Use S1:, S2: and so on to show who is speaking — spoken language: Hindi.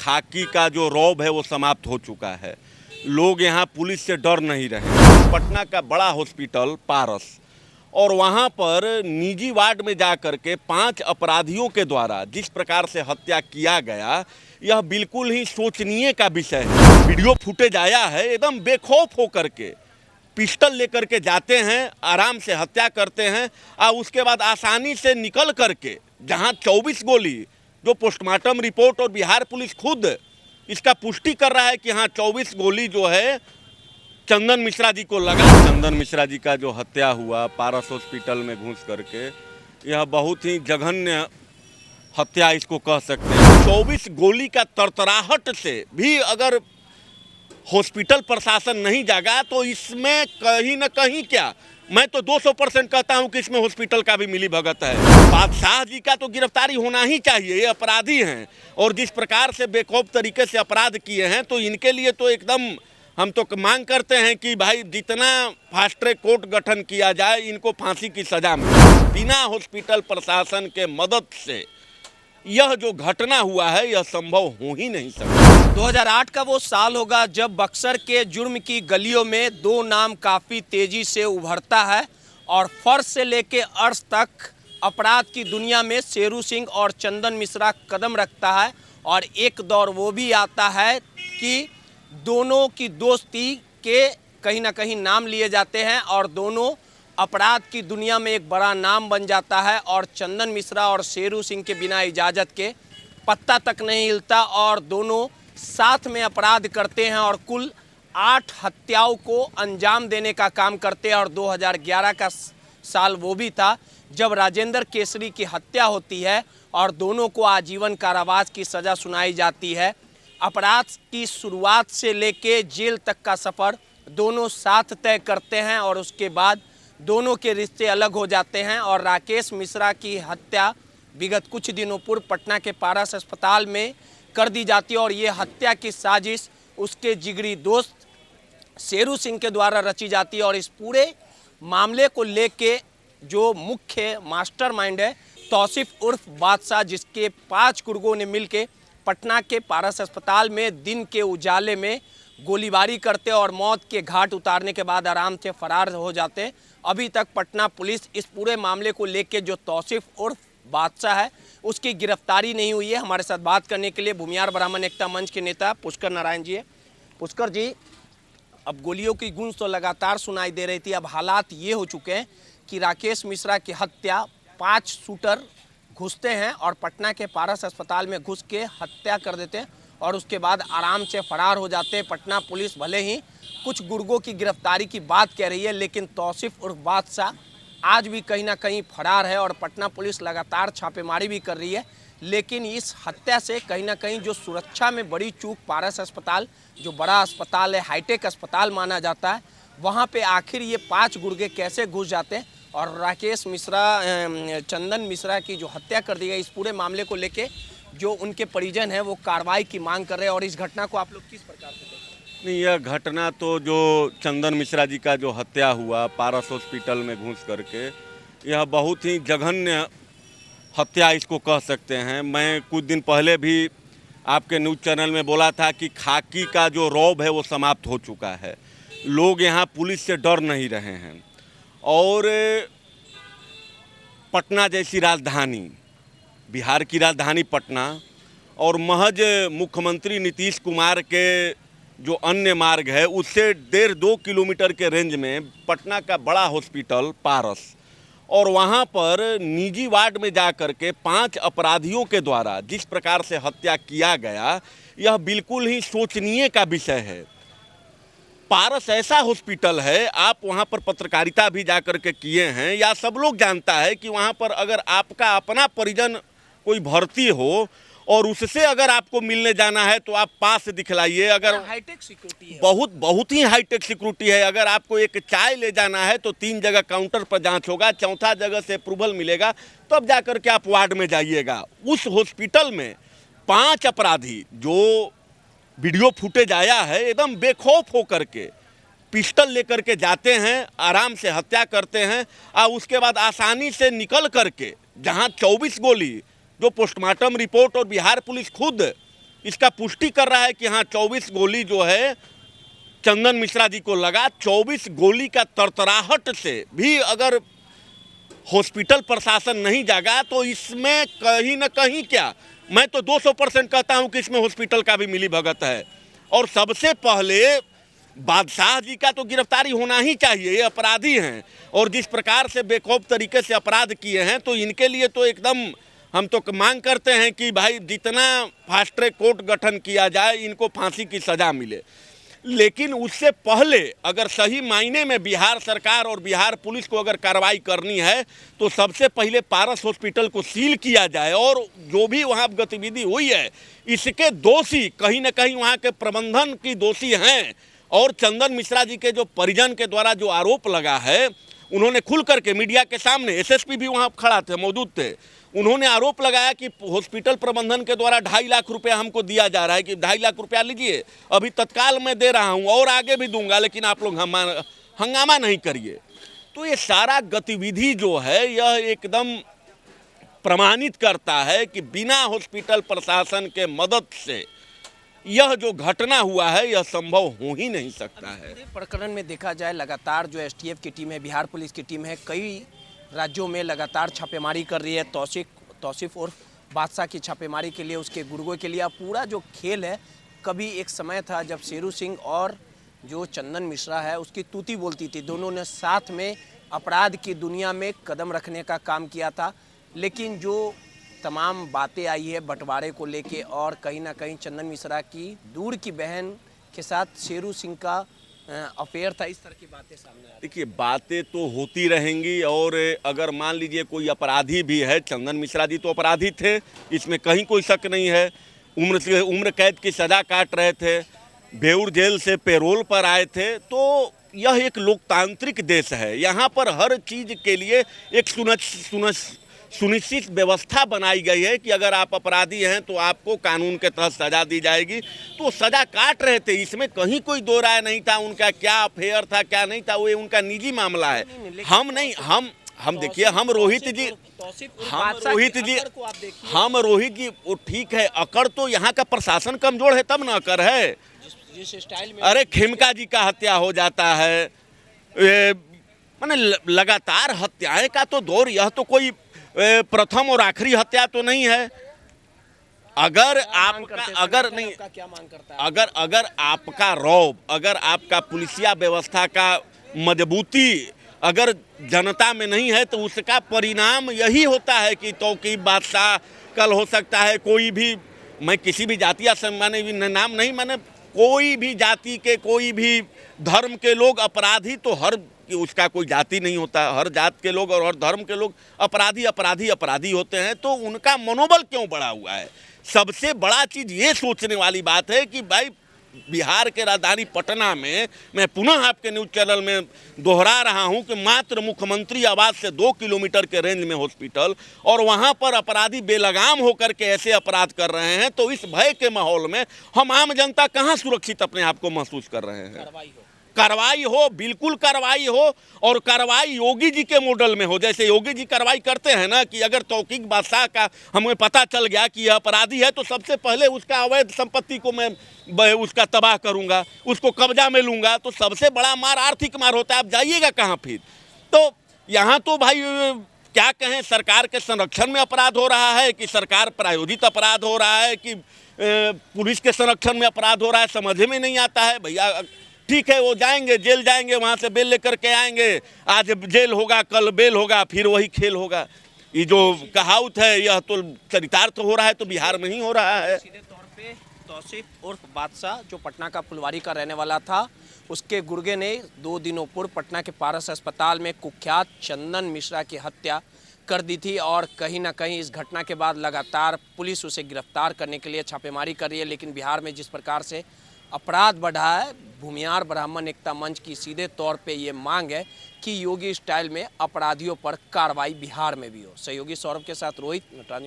S1: खाकी का जो रौब है वो समाप्त हो चुका है। लोग यहाँ पुलिस से डर नहीं रहे। पटना का बड़ा हॉस्पिटल पारस और वहाँ पर निजी वार्ड में जा कर के 5 अपराधियों के द्वारा जिस प्रकार से हत्या किया गया, यह बिल्कुल ही शोचनीय का विषय है। वीडियो फुटेज आया है, एकदम बेखौफ होकर के पिस्टल लेकर के जाते हैं, आराम से हत्या करते हैं और उसके बाद आसानी से निकल करके जहां 24 गोली, जो पोस्टमार्टम रिपोर्ट और बिहार पुलिस खुद इसका पुष्टि कर रहा है कि हाँ 24 गोली जो है चंदन मिश्रा जी को लगा। चंदन मिश्रा जी का जो हत्या हुआ पारस हॉस्पिटल में घुस करके, यह बहुत ही जघन्य हत्या इसको कह सकते हैं। 24 गोली का तरतराहट से भी अगर हॉस्पिटल प्रशासन नहीं जागा तो इसमें कहीं ना कहीं क्या, मैं तो 200% कहता हूं कि इसमें हॉस्पिटल का भी मिली भगत है। बादशाह जी का तो गिरफ्तारी होना ही चाहिए, ये अपराधी हैं और जिस प्रकार से बेखौफ तरीके से अपराध किए हैं तो इनके लिए तो एकदम हम तो मांग करते हैं कि भाई जितना फास्ट ट्रैक कोर्ट गठन किया जाए, इनको फांसी की सजा मिले। बिना हॉस्पिटल प्रशासन के मदद से यह जो घटना हुआ है यह संभव हो ही नहीं सकता।
S2: 2008 का वो साल होगा जब बक्सर के जुर्म की गलियों में दो नाम काफ़ी तेजी से उभरता है और फर्श से लेके अर्श तक अपराध की दुनिया में शेरू सिंह और चंदन मिश्रा कदम रखता है। और एक दौर वो भी आता है कि दोनों की दोस्ती के कहीं ना कहीं नाम लिए जाते हैं और दोनों अपराध की दुनिया में एक बड़ा नाम बन जाता है। और चंदन मिश्रा और शेरू सिंह के बिना इजाज़त के पत्ता तक नहीं हिलता और दोनों साथ में अपराध करते हैं और कुल 8 हत्याओं को अंजाम देने का काम करते हैं। और 2011 का साल वो भी था जब राजेंद्र केसरी की हत्या होती है और दोनों को आजीवन कारावास की सज़ा सुनाई जाती है। अपराध की शुरुआत से लेके जेल तक का सफ़र दोनों साथ तय करते हैं और उसके बाद दोनों के रिश्ते अलग हो जाते हैं। और राकेश मिश्रा की हत्या विगत कुछ दिनों पूर्व पटना के पारस अस्पताल में कर दी जाती है और ये हत्या की साजिश उसके जिगरी दोस्त शेरू सिंह के द्वारा रची जाती है। और इस पूरे मामले को लेके जो मुख्य मास्टरमाइंड है तौसीफ उर्फ बादशाह, जिसके 5 गुर्गों ने मिलके पटना के पारस अस्पताल में दिन के उजाले में गोलीबारी करते और मौत के घाट उतारने के बाद आराम से फरार हो जाते हैं। अभी तक पटना पुलिस इस पूरे मामले को लेके जो तौसीफ उर्फ बादशाह है उसकी गिरफ्तारी नहीं हुई है। हमारे साथ बात करने के लिए भूमिहार ब्राह्मण एकता मंच के नेता पुष्कर नारायण जी है। पुष्कर जी, अब गोलियों की गूंज तो लगातार सुनाई दे रही थी, अब हालात ये हो चुके हैं कि राकेश मिश्रा की हत्या 5 शूटर घुसते हैं और पटना के पारस अस्पताल में घुस के हत्या कर देते हैं और उसके बाद आराम से फरार हो जाते हैं। पटना पुलिस भले ही कुछ गुर्गों की गिरफ्तारी की बात कह रही है, लेकिन तौसीफ उर्फ बादशाह आज भी कहीं ना कहीं फरार है और पटना पुलिस लगातार छापेमारी भी कर रही है। लेकिन इस हत्या से कहीं ना कहीं जो सुरक्षा में बड़ी चूक, पारस अस्पताल जो बड़ा अस्पताल है, हाईटेक अस्पताल माना जाता है, वहाँ पे आखिर ये 5 गुर्गे कैसे घुस जाते हैं और राकेश मिश्रा, चंदन मिश्रा की जो हत्या कर दी गई, इस पूरे मामले को लेके जो उनके परिजन हैं वो कार्रवाई की मांग कर रहे हैं। और इस घटना को आप लोग किस प्रकार से देखते हैं?
S1: नहीं, यह घटना तो जो चंदन मिश्रा जी का जो हत्या हुआ पारस हॉस्पिटल में घुस करके, यह बहुत ही जघन्य हत्या इसको कह सकते हैं। मैं कुछ दिन पहले भी आपके न्यूज़ चैनल में बोला था कि खाकी का जो रौब है वो समाप्त हो चुका है। लोग यहाँ पुलिस से डर नहीं रहे हैं और पटना जैसी राजधानी, बिहार की राजधानी पटना और महज मुख्यमंत्री नीतीश कुमार के जो अन्य मार्ग है उससे 1.5-2 किलोमीटर के रेंज में पटना का बड़ा हॉस्पिटल पारस और वहाँ पर निजी वार्ड में जा कर के 5 अपराधियों के द्वारा जिस प्रकार से हत्या किया गया, यह बिल्कुल ही शोचनीय का विषय है। पारस ऐसा हॉस्पिटल है, आप वहाँ पर पत्रकारिता भी जा कर के किए हैं, या सब लोग जानता है कि वहाँ पर अगर आपका अपना परिजन कोई भर्ती हो और उससे अगर आपको मिलने जाना है तो आप पास दिखलाइए। अगर
S2: हाईटेक सिक्योरिटी है,
S1: बहुत ही हाईटेक सिक्योरिटी है। अगर आपको एक चाय ले जाना है तो 3 जगह काउंटर पर जांच होगा, 4था जगह से अप्रूवल मिलेगा, तब जा कर के आप वार्ड में जाइएगा। उस हॉस्पिटल में 5 अपराधी, जो वीडियो फुटेज आया है, एकदम बेखौफ होकर के पिस्टल लेकर के जाते हैं, आराम से हत्या करते हैं और उसके बाद आसानी से निकल करके जहां 24 गोली, जो पोस्टमार्टम रिपोर्ट और बिहार पुलिस खुद इसका पुष्टि कर रहा है कि हाँ 24 गोली जो है चंदन मिश्रा जी को लगा। 24 गोली का तरतराहट से भी अगर हॉस्पिटल प्रशासन नहीं जागा तो इसमें कहीं ना कहीं क्या, मैं तो 200% कहता हूं कि इसमें हॉस्पिटल का भी मिली भगत है। और सबसे पहले बादशाह जी का तो गिरफ्तारी होना ही चाहिए, ये अपराधी हैं और जिस प्रकार से बेखौफ तरीके से अपराध किए हैं तो इनके लिए तो एकदम हम तो मांग करते हैं कि भाई जितना फास्ट ट्रैक कोर्ट गठन किया जाए, इनको फांसी की सज़ा मिले। लेकिन उससे पहले अगर सही मायने में बिहार सरकार और बिहार पुलिस को अगर कार्रवाई करनी है तो सबसे पहले पारस हॉस्पिटल को सील किया जाए और जो भी वहाँ गतिविधि हुई है इसके दोषी कहीं ना कहीं वहाँ के प्रबंधन की दोषी हैं। और चंदन मिश्रा जी के जो परिजन के द्वारा जो आरोप लगा है, उन्होंने खुल करके मीडिया के सामने, एसएसपी भी वहाँ खड़ा थे, मौजूद थे, उन्होंने आरोप लगाया कि हॉस्पिटल प्रबंधन के द्वारा 2.5 लाख रुपया हमको दिया जा रहा है कि 2.5 लाख रुपया लीजिए, अभी तत्काल मैं दे रहा हूं और आगे भी दूंगा, लेकिन आप लोग हंगामा नहीं करिए। तो ये सारा गतिविधि जो है यह एकदम प्रमाणित करता है कि बिना हॉस्पिटल प्रशासन के मदद से यह जो घटना हुआ है यह संभव हो ही नहीं सकता है।
S2: प्रकरण में देखा जाए लगातार जो एसटीएफ की टीम है, बिहार पुलिस की टीम है, कई राज्यों में लगातार छापेमारी कर रही है। तौसीफ और बादशाह की छापेमारी के लिए, उसके गुर्गों के लिए अब पूरा जो खेल है, कभी एक समय था जब शेरू सिंह और जो चंदन मिश्रा है उसकी तूती बोलती थी, दोनों ने साथ में अपराध की दुनिया में कदम रखने का काम किया था। लेकिन जो तमाम बातें आई है बंटवारे को लेके और कहीं ना कहीं चंदन मिश्रा की दूर की बहन के साथ शेरू सिंह का अफेयर था, इस तरह की बातें सामने आ रही।
S1: देखिए, बातें तो होती रहेंगी और अगर मान लीजिए कोई अपराधी भी है, चंदन मिश्रा जी तो अपराधी थे, इसमें कहीं कोई शक नहीं है। उम्र कैद की सज़ा काट रहे थे, बेऊर जेल से पैरोल पर आए थे। तो यह एक लोकतांत्रिक देश है, यहाँ पर हर चीज़ के लिए एक सुनिश्चित व्यवस्था बनाई गई है कि अगर आप अपराधी हैं तो आपको कानून के तहत सज़ा दी जाएगी। तो सज़ा काट रहे थे, इसमें कहीं कोई दो राय नहीं था। उनका क्या अफेयर था क्या नहीं था वो उनका निजी मामला है। हम देखिए, हम रोहित जी वो ठीक है, अकड़ तो यहाँ का प्रशासन कमजोर है तब ना अकड़ है।
S2: जिस स्टाइल में
S1: अरे खेमका जी का हत्या हो जाता है, माने लगातार हत्याएं का तो दौर, यह तो कोई प्रथम और आखिरी हत्या तो नहीं है। अगर आपका रौब, अगर आपका पुलिसिया व्यवस्था का मजबूती अगर जनता में नहीं है तो उसका परिणाम यही होता है कि तौकीब बादशाह, कल हो सकता है कोई भी, मैं किसी भी जातीय माने नाम नहीं, माने कोई भी जाति के, कोई भी धर्म के लोग अपराधी तो हर, उसका कोई जाति नहीं होता, हर जात के लोग और हर धर्म के लोग अपराधी होते हैं। तो उनका मनोबल क्यों बढ़ा हुआ है? सबसे बड़ा चीज़ ये सोचने वाली बात है कि भाई बिहार के राजधानी पटना में, मैं पुनः आपके न्यूज़ चैनल में दोहरा रहा हूं कि मात्र मुख्यमंत्री आवास से 2 किलोमीटर के रेंज में हॉस्पिटल, और वहां पर अपराधी बेलगाम होकर के ऐसे अपराध कर रहे हैं। तो इस भय के माहौल में हम आम जनता कहां सुरक्षित अपने आप को महसूस कर रहे हैं? कार्रवाई हो, बिल्कुल कार्रवाई हो, और कार्रवाई योगी जी के मॉडल में हो। जैसे योगी जी कार्रवाई करते हैं ना कि अगर तौकीक बादशाह का हमें पता चल गया कि यह अपराधी है तो सबसे पहले उसका अवैध संपत्ति को मैं उसका तबाह करूंगा, उसको कब्जा में लूंगा। तो सबसे बड़ा मार आर्थिक मार होता है, आप जाइएगा कहाँ फिर? तो यहाँ तो भाई क्या कहें, सरकार के संरक्षण में अपराध हो रहा है कि सरकार प्रायोजित अपराध हो रहा है कि पुलिस के संरक्षण में अपराध हो रहा है, समझ में नहीं आता है। भैया ठीक है, वो जाएंगे, जेल जाएंगे, वहाँ से बेल लेकर के आएंगे, आज जेल होगा, कल बेल होगा, फिर वही खेल होगा। ये जो कहावत है यह तो चरितार्थ हो रहा है तो बिहार में ही हो रहा है।
S2: सीधे तौर पे तौसीफ उर्फ बादशाह जो पटना का फुलवारी का रहने वाला था, उसके गुर्गे ने 2 दिनों पूर्व पटना के पारस अस्पताल में कुख्यात चंदन मिश्रा की हत्या कर दी थी। और कहीं ना कहीं इस घटना के बाद लगातार पुलिस उसे गिरफ्तार करने के लिए छापेमारी कर रही है। लेकिन बिहार में जिस प्रकार से अपराध बढ़ा है, भूमियार ब्राह्मण एकता मंच की सीधे तौर पे ये मांग है कि योगी स्टाइल में अपराधियों पर कार्रवाई बिहार में भी हो। सहयोगी सौरभ के साथ रोहित, नटराज।